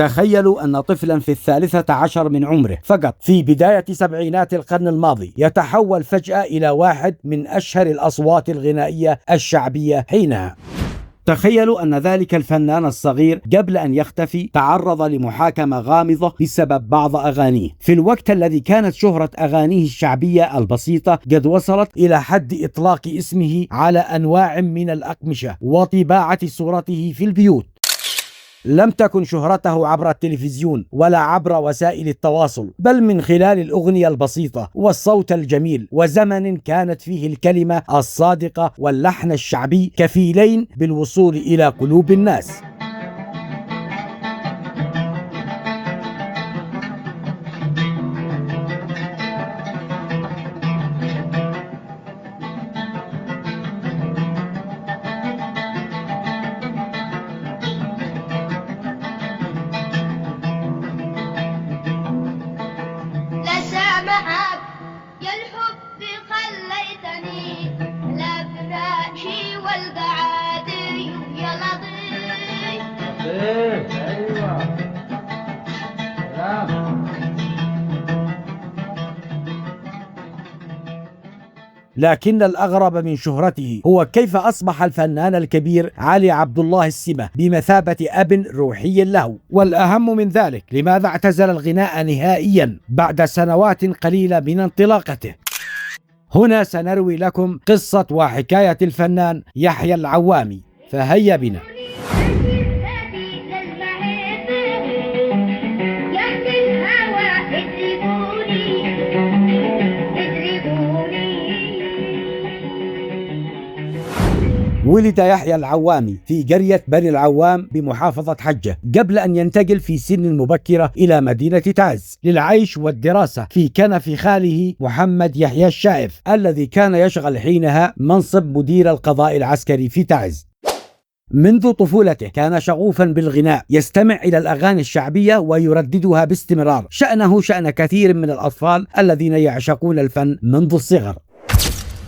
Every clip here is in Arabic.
تخيلوا أن طفلا في 13 من عمره فقط في بداية سبعينات القرن الماضي يتحول فجأة إلى واحد من أشهر الأصوات الغنائية الشعبية حينها. تخيلوا أن ذلك الفنان الصغير قبل أن يختفي تعرض لمحاكمة غامضة بسبب بعض أغانيه، في الوقت الذي كانت شهرة أغانيه الشعبية البسيطة قد وصلت إلى حد إطلاق اسمه على أنواع من الأقمشة وطباعة صورته في البيوت. لم تكن شهرته عبر التلفزيون ولا عبر وسائل التواصل، بل من خلال الأغنية البسيطة والصوت الجميل، وزمن كانت فيه الكلمة الصادقة واللحن الشعبي كفيلين بالوصول إلى قلوب الناس. يا الحب خليتني لا فراشي والقعادي يا لطيف. ايوه لكن الأغرب من شهرته هو كيف أصبح الفنان الكبير علي عبد الله السمة بمثابة أب روحي له، والأهم من ذلك لماذا اعتزل الغناء نهائيا بعد سنوات قليلة من انطلاقته. هنا سنروي لكم قصة وحكاية الفنان يحيى العوامي، فهيا بنا. ولد يحيى العوامي في قرية بني العوام بمحافظة حجة قبل أن ينتقل في سن مبكرة إلى مدينة تعز للعيش والدراسة في كنف خاله محمد يحيى الشائف الذي كان يشغل حينها منصب مدير القضاء العسكري في تعز. منذ طفولته كان شغوفا بالغناء، يستمع إلى الأغاني الشعبية ويرددها باستمرار، شأنه شأن كثير من الأطفال الذين يعشقون الفن منذ الصغر.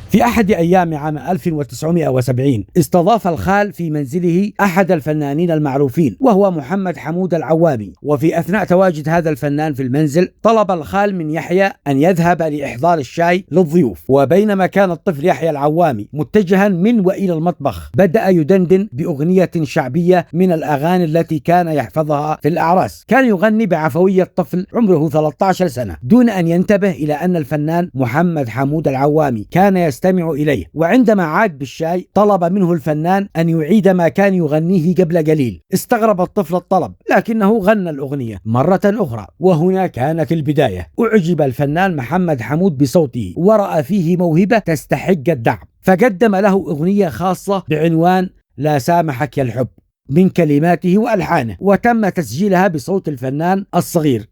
في أحد أيام عام 1970 استضاف الخال في منزله أحد الفنانين المعروفين وهو محمد حمود العوامي، وفي أثناء تواجد هذا الفنان في المنزل طلب الخال من يحيى أن يذهب لإحضار الشاي للضيوف، وبينما كان الطفل يحيى العوامي متجها من وإلى المطبخ بدأ يدندن بأغنية شعبية من الأغاني التي كان يحفظها في الأعراس. كان يغني بعفوية طفل عمره 13 سنة دون أن ينتبه إلى أن الفنان محمد حمود العوامي كان يستمع إليه، وعندما عاد بالشاي طلب منه الفنان أن يعيد ما كان يغنيه قبل قليل. استغرب الطفل الطلب لكنه غنى الأغنية مرة أخرى، وهنا كانت البداية. أعجب الفنان محمد حمود بصوته ورأى فيه موهبة تستحق الدعم، فقدم له أغنية خاصة بعنوان لا سامحك يا الحب من كلماته وألحانه، وتم تسجيلها بصوت الفنان الصغير.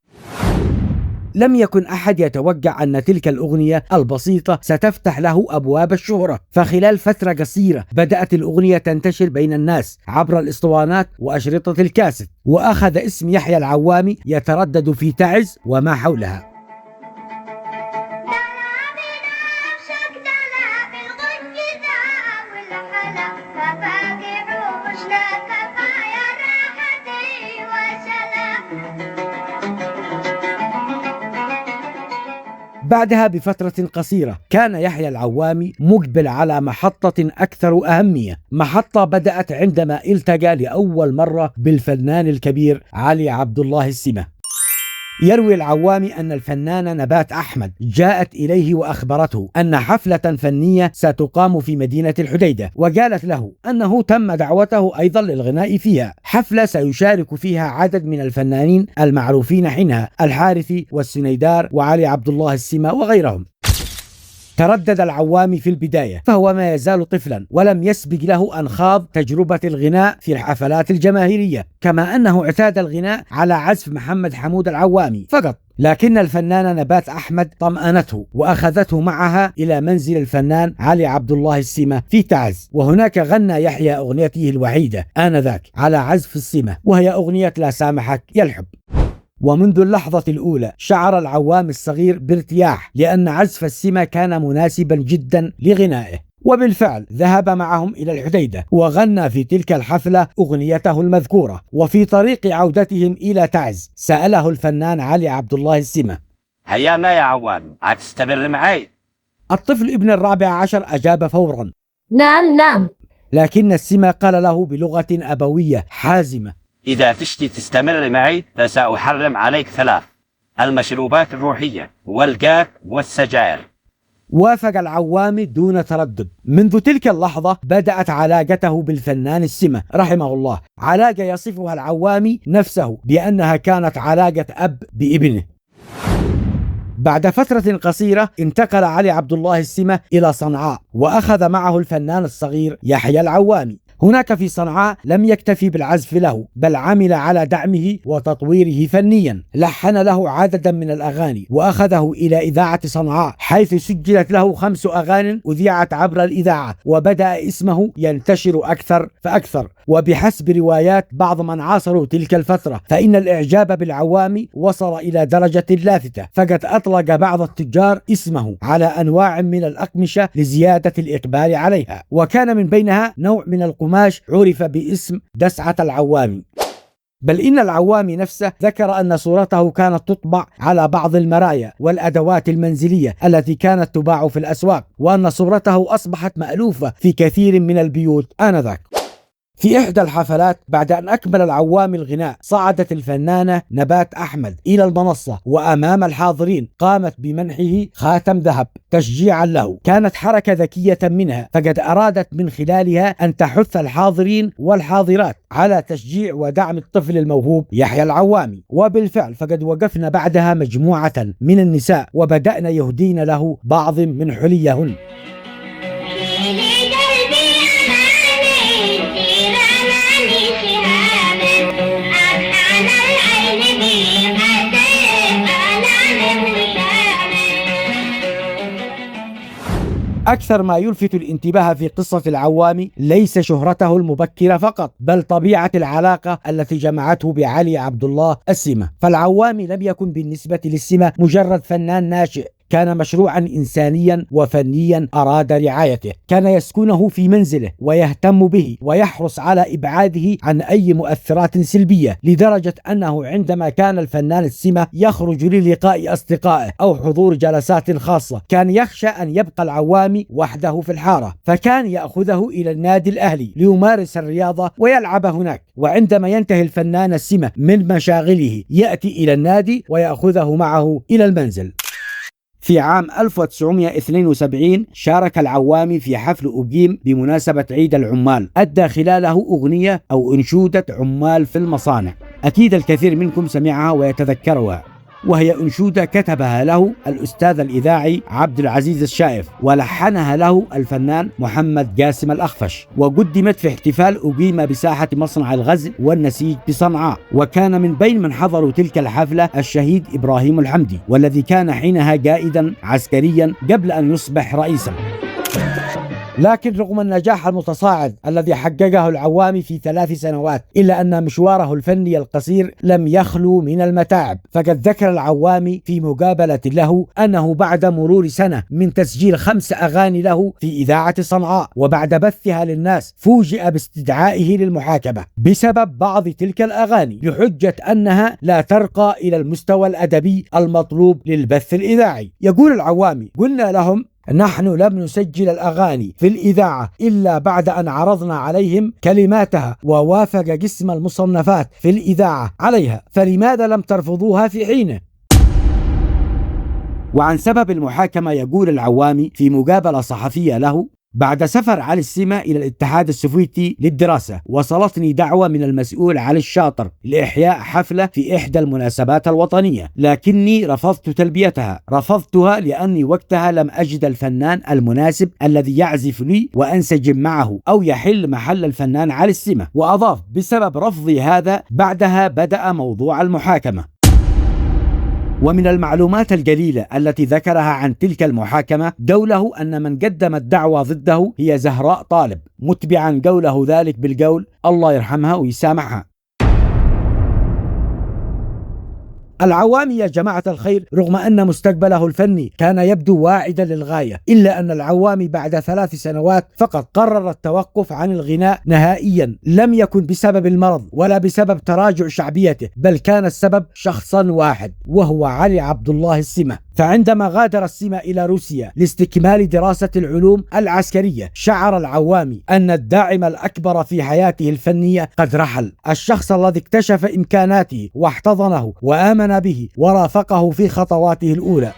لم يكن أحد يتوقع أن تلك الأغنية البسيطة ستفتح له أبواب الشهرة، فخلال فترة قصيرة بدأت الأغنية تنتشر بين الناس عبر الإسطوانات وأشرطة الكاسيت، وأخذ اسم يحيى العوامي يتردد في تعز وما حولها. بعدها بفترة قصيرة كان يحيى العوامي مقبل على محطة أكثر أهمية، محطة بدأت عندما التقى لأول مرة بالفنان الكبير علي عبد الله السمة. يروي العوامي أن الفنانة نبات أحمد جاءت إليه وأخبرته أن حفلة فنية ستقام في مدينة الحديدة، وقالت له أنه تم دعوته أيضا للغناء فيها، حفلة سيشارك فيها عدد من الفنانين المعروفين حينها، الحارثي والسنيدار وعلي عبد الله السمة وغيرهم. تردد العوامي في البداية فهو ما يزال طفلا ولم يسبق له أن خاض تجربة الغناء في الحفلات الجماهيرية، كما أنه اعتاد الغناء على عزف محمد حمود العوامي فقط. لكن الفنانة نبات أحمد طمأنته وأخذته معها إلى منزل الفنان علي عبد الله السمة في تعز، وهناك غنى يحيى أغنيته الوحيدة آنذاك على عزف السمة، وهي أغنية لا سامحك يا الحب. ومنذ اللحظة الأولى شعر العوامي الصغير بارتياح، لأن عزف السمة كان مناسبا جدا لغنائه. وبالفعل ذهب معهم إلى الحديدة وغنى في تلك الحفلة أغنيته المذكورة. وفي طريق عودتهم إلى تعز سأله الفنان علي عبد الله السمة: هيا ما يا عوام، هتستمر معي؟ الطفل ابن 14 أجاب فورا: نعم نعم. لكن السمة قال له بلغة أبوية حازمة: إذا تشتي تستمر معي فسأحرم عليك 3: المشروبات الروحية والقاك والسجائر. وافق العوامي دون تردد. منذ تلك اللحظة بدأت علاقته بالفنان السمة رحمه الله، علاقة يصفها العوامي نفسه بأنها كانت علاقة أب بابنه. بعد فترة قصيرة انتقل علي عبد الله السمة إلى صنعاء وأخذ معه الفنان الصغير يحيى العوامي. هناك في صنعاء لم يكتفي بالعزف له، بل عمل على دعمه وتطويره فنيا. لحن له عددا من الأغاني وأخذه إلى إذاعة صنعاء، حيث سجلت له 5 أغاني أذيعت عبر الإذاعة، وبدأ اسمه ينتشر أكثر فأكثر. وبحسب روايات بعض من عاصروا تلك الفترة فإن الإعجاب بالعوامي وصل إلى درجة لافتة، فقد أطلق بعض التجار اسمه على أنواع من الأقمشة لزيادة الإقبال عليها، وكان من بينها نوع من القماش عرف باسم دسعة العوامي. بل إن العوامي نفسه ذكر أن صورته كانت تطبع على بعض المرايا والأدوات المنزلية التي كانت تباع في الأسواق، وأن صورته أصبحت مألوفة في كثير من البيوت آنذاك. في إحدى الحفلات بعد أن أكمل العوامي الغناء صعدت الفنانة نبات أحمد إلى المنصة، وأمام الحاضرين قامت بمنحه خاتم ذهب تشجيعا له. كانت حركة ذكية منها، فقد أرادت من خلالها أن تحث الحاضرين والحاضرات على تشجيع ودعم الطفل الموهوب يحيى العوامي. وبالفعل فقد وقفنا بعدها مجموعة من النساء وبدأنا يهدين له بعض من حليهن. أكثر ما يلفت الانتباه في قصة العوامي ليس شهرته المبكرة فقط، بل طبيعة العلاقة التي جمعته بعلي عبد الله السمة. فالعوامي لم يكن بالنسبة للسمة مجرد فنان ناشئ، كان مشروعا إنسانيا وفنيا أراد رعايته. كان يسكنه في منزله ويهتم به ويحرص على إبعاده عن أي مؤثرات سلبية، لدرجة أنه عندما كان الفنان السمة يخرج للقاء أصدقائه أو حضور جلسات خاصة كان يخشى أن يبقى العوامي وحده في الحارة، فكان يأخذه إلى النادي الأهلي ليمارس الرياضة ويلعب هناك. وعندما ينتهي الفنان السمة من مشاغله يأتي إلى النادي ويأخذه معه إلى المنزل. في عام 1972 شارك العوامي في حفل أقيم بمناسبة عيد العمال، أدى خلاله أغنية أو أنشودة عمال في المصانع، أكيد الكثير منكم سمعها ويتذكرها، وهي أنشودة كتبها له الأستاذ الإذاعي عبد العزيز الشائف، ولحنها له الفنان محمد قاسم الأخفش، وقدمت في احتفال أقيم بساحة مصنع الغزل والنسيج بصنعاء. وكان من بين من حضروا تلك الحفلة الشهيد إبراهيم الحمدي، والذي كان حينها قائدا عسكريا قبل أن يصبح رئيسا. لكن رغم النجاح المتصاعد الذي حققه العوامي في 3 سنوات، إلا أن مشواره الفني القصير لم يخلو من المتاعب. فقد ذكر العوامي في مقابلة له أنه بعد مرور سنة من تسجيل 5 أغاني له في إذاعة صنعاء وبعد بثها للناس فوجئ باستدعائه للمحاكمة بسبب بعض تلك الأغاني، بحجة أنها لا ترقى إلى المستوى الأدبي المطلوب للبث الإذاعي. يقول العوامي: قلنا لهم نحن لم نسجل الأغاني في الإذاعة إلا بعد أن عرضنا عليهم كلماتها ووافق قسم المصنفات في الإذاعة عليها، فلماذا لم ترفضوها في حينه؟ وعن سبب المحاكمة يقول العوامي في مقابلة صحفية له: بعد سفر علي السمة إلى الاتحاد السوفيتي للدراسة وصلتني دعوة من المسؤول علي الشاطر لإحياء حفلة في إحدى المناسبات الوطنية، لكني رفضت تلبيتها. رفضتها لأني وقتها لم أجد الفنان المناسب الذي يعزف لي وأنسجم معه أو يحل محل الفنان علي السمة. وأضاف: بسبب رفضي هذا بعدها بدأ موضوع المحاكمة. ومن المعلومات القليلة التي ذكرها عن تلك المحاكمة قوله أن من قدم الدعوة ضده هي زهراء طالب، متبعا قوله ذلك بالقول: الله يرحمها ويسامحها. العوامي يا جماعة الخير رغم أن مستقبله الفني كان يبدو واعدا للغاية، إلا أن العوامي بعد 3 سنوات فقط قرر التوقف عن الغناء نهائيا. لم يكن بسبب المرض ولا بسبب تراجع شعبيته، بل كان السبب شخصا واحد وهو علي عبد الله السمة. فعندما غادر السمة إلى روسيا لاستكمال دراسة العلوم العسكرية، شعر العوامي أن الداعم الأكبر في حياته الفنية قد رحل. الشخص الذي اكتشف إمكاناته واحتضنه وآمن به ورافقه في خطواته الأولى.